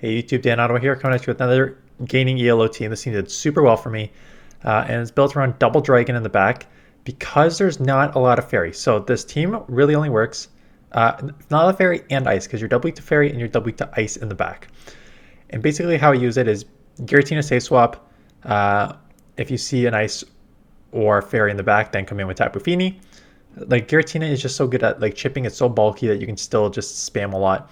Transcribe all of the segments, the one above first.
Hey YouTube, Dan Ottawa here, coming at you with another Gaining ELO team. This team did super well for me, and it's built around double dragon in the back because there's not a lot of fairy. So this team really only works, not a lot of fairy and ice, because you're double weak to fairy and you're double weak to ice in the back. And basically how I use it is Giratina safe swap. If you see an ice or fairy in the back, then come in with tapu fini. Like Giratina is just so good at like chipping, it's so bulky that you can still just spam a lot.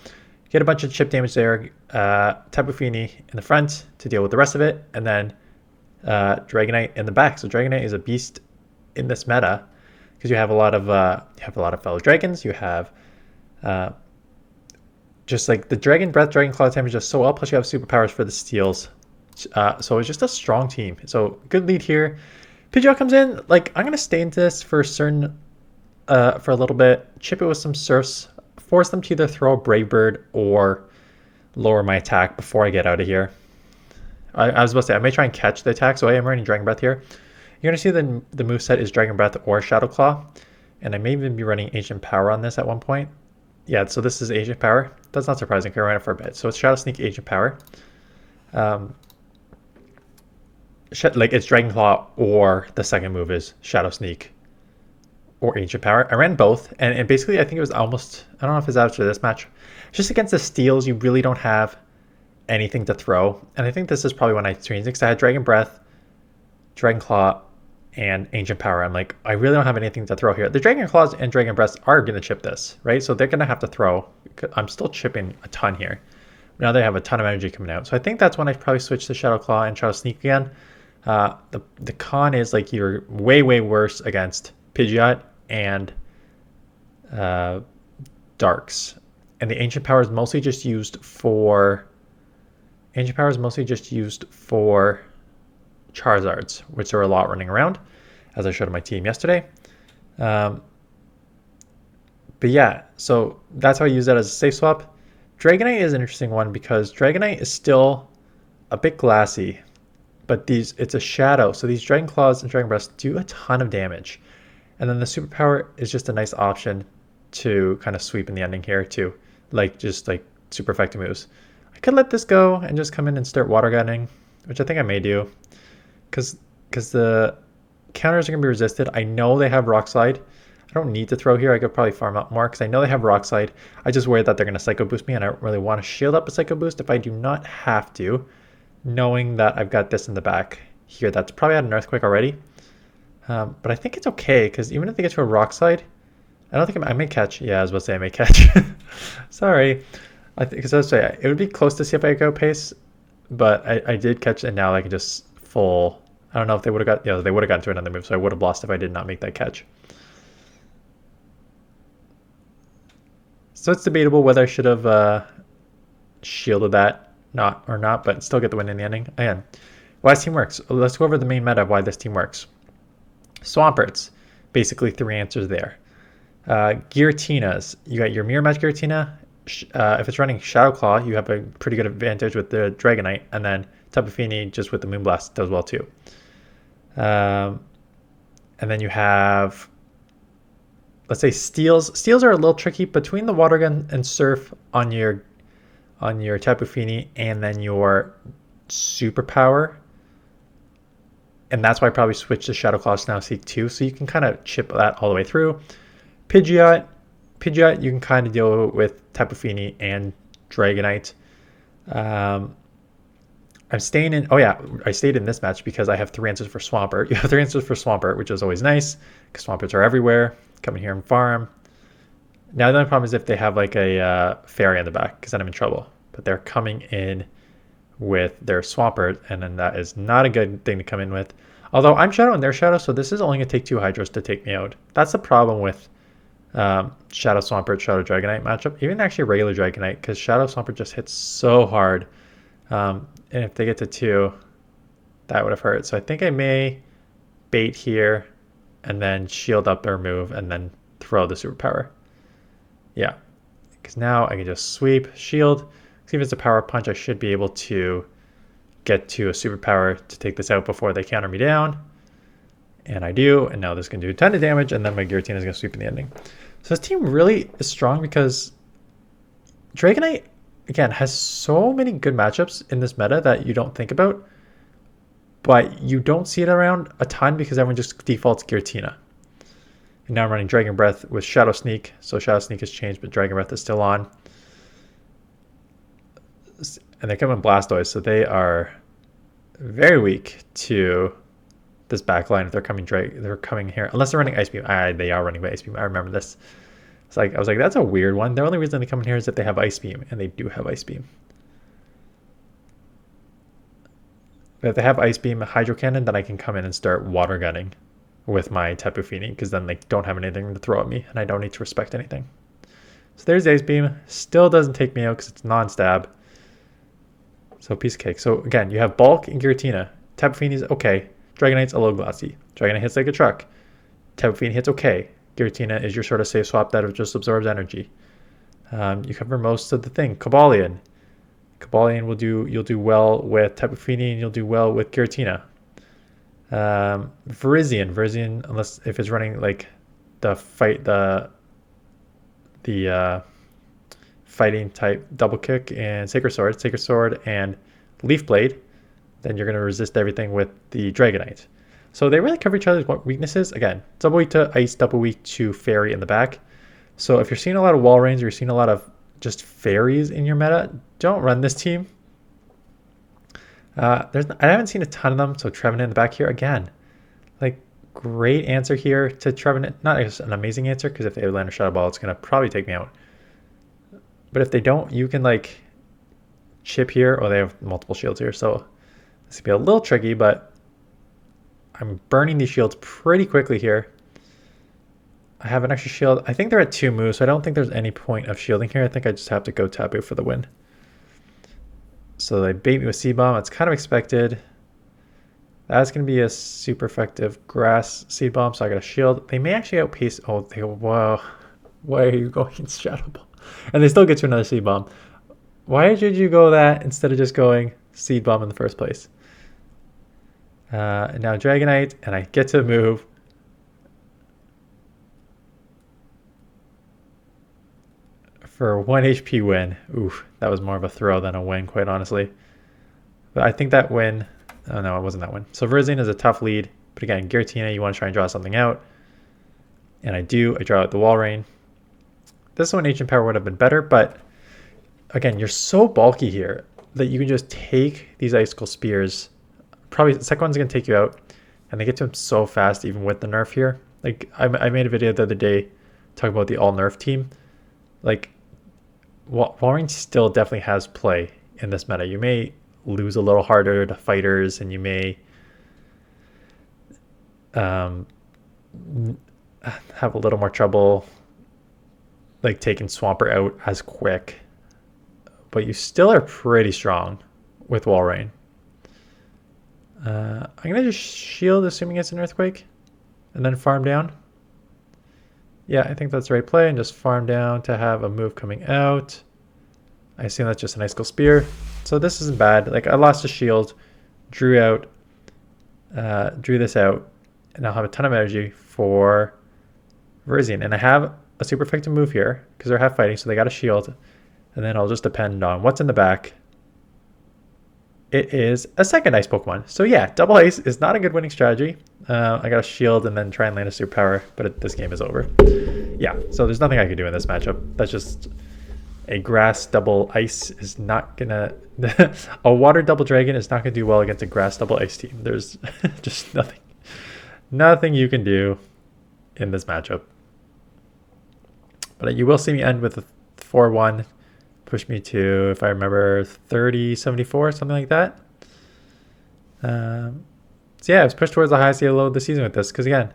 Get a bunch of chip damage there, tapu fini in the front to deal with the rest of it, and then Dragonite in the back. So Dragonite is a beast in this meta because you have a lot of fellow dragons. You have just like the Dragon Breath, Dragon Claw damage just so well. Plus you have superpowers for the steals. So it's just a strong team. So good lead here. Pidgeot comes in. Like I'm gonna stay into this for a little bit. Chip it with some surfs. Force them to either throw a Brave Bird or lower my attack before I get out of here. I was about to say, I may try and catch the attack, so I am running Dragon Breath here. You're going to see the moveset is Dragon Breath or Shadow Claw, and I may even be running Ancient Power on this at one point. Yeah, so this is Ancient Power. That's not surprising, because I ran it for a bit. So it's Shadow Sneak, Ancient Power. Like it's Dragon Claw, or the second move is Shadow Sneak or Ancient Power. I ran both, and basically I think it was almost, I don't know if it's after this match, just against the steals you really don't have anything to throw, and I think this is probably when I changed it because I had Dragon Breath, Dragon Claw, and Ancient Power. I'm like, I really don't have anything to throw here. The Dragon Claws and Dragon Breaths are going to chip this, right? So they're going to have to throw. I'm still chipping a ton here. Now they have a ton of energy coming out, so I think that's when I probably switch to Shadow Claw and Shadow Sneak again. The con is like you're way worse against Pidgeot and Darks, and the Ancient Power is mostly just used for Charizards, which are a lot running around, as I showed on my team yesterday. But yeah, so that's how I use that as a safe swap. Dragonite is an interesting one because Dragonite is still a bit glassy, but it's a shadow, so these Dragon Claws and Dragon Breaths do a ton of damage. And then the superpower is just a nice option to kind of sweep in the ending here too, just like super effective moves. I could let this go and just come in and start water gunning, which I think I may do, because the counters are gonna be resisted. I know they have Rock Slide. I don't need to throw here. I could probably farm up more because I know they have Rock Slide. I just worry that they're gonna Psycho Boost me, and I don't really want to shield up a Psycho Boost if I do not have to, knowing that I've got this in the back here. That's probably had an Earthquake already. But I think it's okay, because even if they get to a Rock Slide, I don't think I may catch. Yeah, I was about to say I may catch. Sorry. Because I was saying, it would be close to see if I go pace, but I did catch, and now I can just full. I don't know if they would have got, they would have gotten to another move, so I would have lost if I did not make that catch. So it's debatable whether I should have shielded that or not, but still get the win in the ending. Again, why this team works. Let's go over the main meta of why this team works. Swamperts, basically 3 answers there. Giratinas, you got your Mirror Match Giratina. If it's running Shadow Claw, you have a pretty good advantage with the Dragonite, and then Tapu Fini just with the Moonblast does well too. And then you have, let's say, Steals. Steals are a little tricky between the Water Gun and Surf on your Tapu Fini, and then your Superpower. And that's why I probably switched to Shadow Claw now Seek 2, so you can kind of chip that all the way through. Pidgeot, you can kind of deal with Tapu Fini and Dragonite. I'm staying in, I stayed in this match because I have 3 answers for Swampert. You have 3 answers for Swampert, which is always nice, because Swamperts are everywhere. Come in here and farm. Now the only problem is if they have like a fairy in the back, because then I'm in trouble. But they're coming in with their Swampert, and then that is not a good thing to come in with. Although I'm Shadow and they're Shadow, so this is only going to take 2 Hydros to take me out. That's the problem with Shadow Swampert, Shadow Dragonite matchup. Even actually regular Dragonite, because Shadow Swampert just hits so hard. And if they get to 2, that would have hurt. So I think I may bait here and then shield up their move and then throw the superpower. Yeah, because now I can just sweep, shield. Even if it's a power punch, I should be able to get to a superpower to take this out before they counter me down. And I do, and now this can do a ton of damage, and then my Giratina is going to sweep in the ending. So this team really is strong because Dragonite again, has so many good matchups in this meta that you don't think about, but you don't see it around a ton because everyone just defaults Giratina. And now I'm running Dragon Breath with Shadow Sneak, so Shadow Sneak has changed, but Dragon Breath is still on. And they come in Blastoise, so they are very weak to this backline if they're coming here. Unless they're running Ice Beam. They are running Ice Beam. I remember this. It's like I was like, that's a weird one. The only reason they come in here is if they have Ice Beam, and they do have Ice Beam. But if they have Ice Beam, Hydro Cannon, then I can come in and start water gunning with my Tapu Fini, because then they don't have anything to throw at me, and I don't need to respect anything. So there's Ice Beam. Still doesn't take me out because it's non-stab. So piece of cake. So again, you have Bulk and Giratina. Tapu Fini's okay. Dragonite's a little glassy. Dragonite hits like a truck. Tapu Fini hits okay. Giratina is your sort of safe swap that just absorbs energy. You cover most of the thing. Cobalion. Cobalion you'll do well with Tapu Fini, and you'll do well with Giratina. Virizion, unless if it's running like the fighting type double kick and Sacred Sword and Leaf Blade, then you're going to resist everything with the Dragonite. So they really cover each other's weaknesses. Again, double weak to Ice, double weak to Fairy in the back. So if you're seeing a lot of Walreins or you're seeing a lot of just Fairies in your meta, don't run this team. I haven't seen a ton of them, so Trevenant in the back here again. Like, great answer here to Trevenant. Not an amazing answer, because if they land a Shadow Ball, it's going to probably take me out. But if they don't, you can like chip here. Oh, they have multiple shields here, so this could be a little tricky, but I'm burning these shields pretty quickly here. I have an extra shield. I think they're at 2 moves, so I don't think there's any point of shielding here. I think I just have to go Tapu for the win. So they bait me with Seed Bomb. It's kind of expected. That's going to be a super effective Grass Seed Bomb, so I got a shield. They may actually outpace... Oh, they go, whoa. Why are you going against Shadow Ball? And they still get you another Seed Bomb. Why did you go that instead of just going Seed Bomb in the first place? And now Dragonite, and I get to move. For a 1 HP win. Oof, that was more of a throw than a win, quite honestly. But I think that win... Oh, no, it wasn't that win. So Virizion is a tough lead. But again, Giratina, you want to try and draw something out. And I do. I draw out the Walrein. This one, Ancient Power would have been better, but again, you're so bulky here that you can just take these Icicle Spears. Probably the second one's going to take you out, and they get to him so fast, even with the nerf here. Like, I made a video the other day talking about the all nerf team. Like, Walrein still definitely has play in this meta. You may lose a little harder to fighters, and you may have a little more trouble like taking Swampert out as quick, but you still are pretty strong with Walrein. I'm gonna just shield, assuming it's an Earthquake, and then farm down. Yeah, I think that's the right play, and just farm down to have a move coming out. I assume that's just an Icicle Spear, so this isn't bad. Like, I lost a shield, drew this out, and I'll have a ton of energy for Virizion, and I have a super effective move here because they're half fighting, so they got a shield, and then I'll just depend on what's in the back. It is a second ice Pokemon. So yeah, double ice is not a good winning strategy. I got a shield and then try and land a super power, but this game is over. Yeah, so there's nothing I can do in this matchup. That's just a grass double ice is not gonna a water double dragon is not gonna do well against a grass double ice team. There's just nothing you can do in this matchup. But you will see me end with a 4-1, push me to, if I remember, 30-74, something like that. So yeah, I was pushed towards the highest elo of the season with this, because again,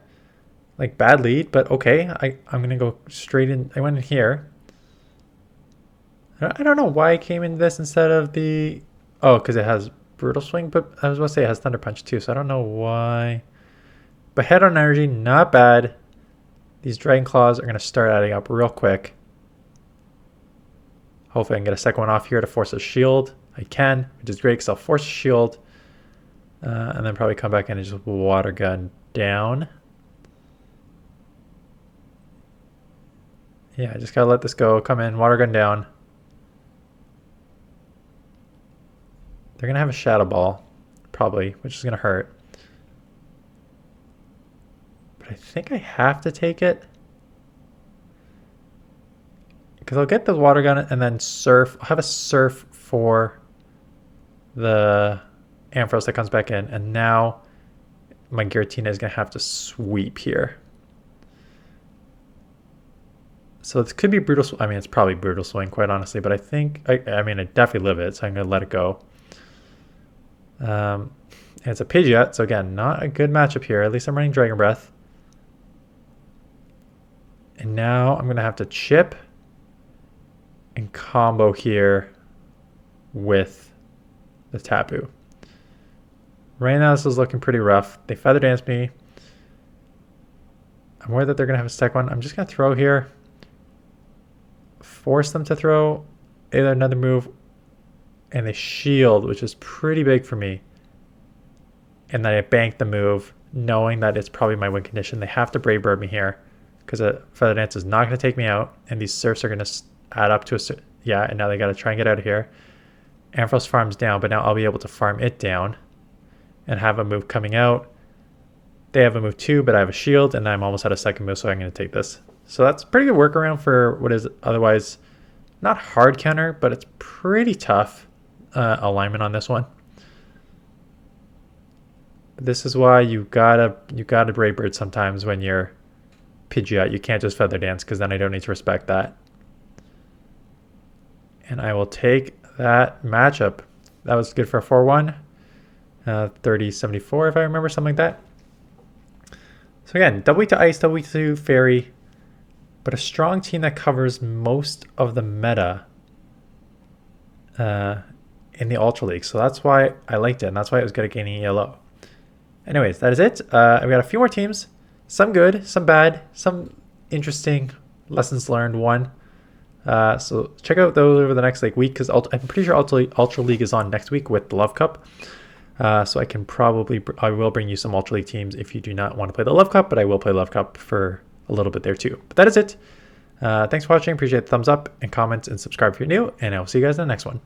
like, bad lead, but okay, I'm gonna go straight in. I went in here. I don't know why I came in this instead of the... Oh, because it has Brutal Swing, but I was about to say it has Thunder Punch too, so I don't know why. But Head on Energy, not bad. These Dragon Claws are going to start adding up real quick. Hopefully I can get a second one off here to force a shield. I can, which is great because I'll force a shield. And then probably come back in and just water gun down. Yeah, I just got to let this go. Come in, water gun down. They're going to have a Shadow Ball, probably, which is going to hurt. But I think I have to take it. Because I'll get the Water Gun and then Surf. I'll have a Surf for the Ampharos that comes back in. And now my Giratina is going to have to sweep here. So this could be Brutal Swing. I mean, it's probably Brutal Swing, quite honestly. But I think, I mean, I definitely live it. So I'm going to let it go. And it's a Pidgeot. So again, not a good matchup here. At least I'm running Dragon Breath. And now I'm going to have to chip and combo here with the Tapu. Right now, this is looking pretty rough. They Feather Dance me. I'm worried that they're going to have a stack one. I'm just going to throw here. Force them to throw either another move. And they shield, which is pretty big for me. And then I bank the move, knowing that it's probably my win condition. They have to Brave Bird me here, because a Feather Dance is not going to take me out. And these Surfs are going to add up to a... Yeah, and now they got to try and get out of here. Ampharos farms down, but now I'll be able to farm it down and have a move coming out. They have a move too, but I have a shield, and I'm almost at a second move, so I'm going to take this. So that's a pretty good workaround for what is otherwise not hard counter, but it's pretty tough alignment on this one. But this is why you gotta Brave Bird sometimes when you're Pidgeot. You can't just Feather Dance, because then I don't need to respect that. And I will take that matchup. That was good for a 4-1. 30-74 if I remember, something like that. So again, double weak to Ice, double weak to Fairy, but a strong team that covers most of the meta in the Ultra League. So that's why I liked it, and that's why it was good at Gaining ELO. Anyways, that is it. I've got a few more teams. Some good, some bad, some interesting lessons learned. One. So check out those over the next week, because I'm pretty sure Ultra League is on next week with the Love Cup. So I will bring you some Ultra League teams if you do not want to play the Love Cup, but I will play Love Cup for a little bit there too. But that is it. Thanks for watching. Appreciate the thumbs up and comments and subscribe if you're new, and I will see you guys in the next one.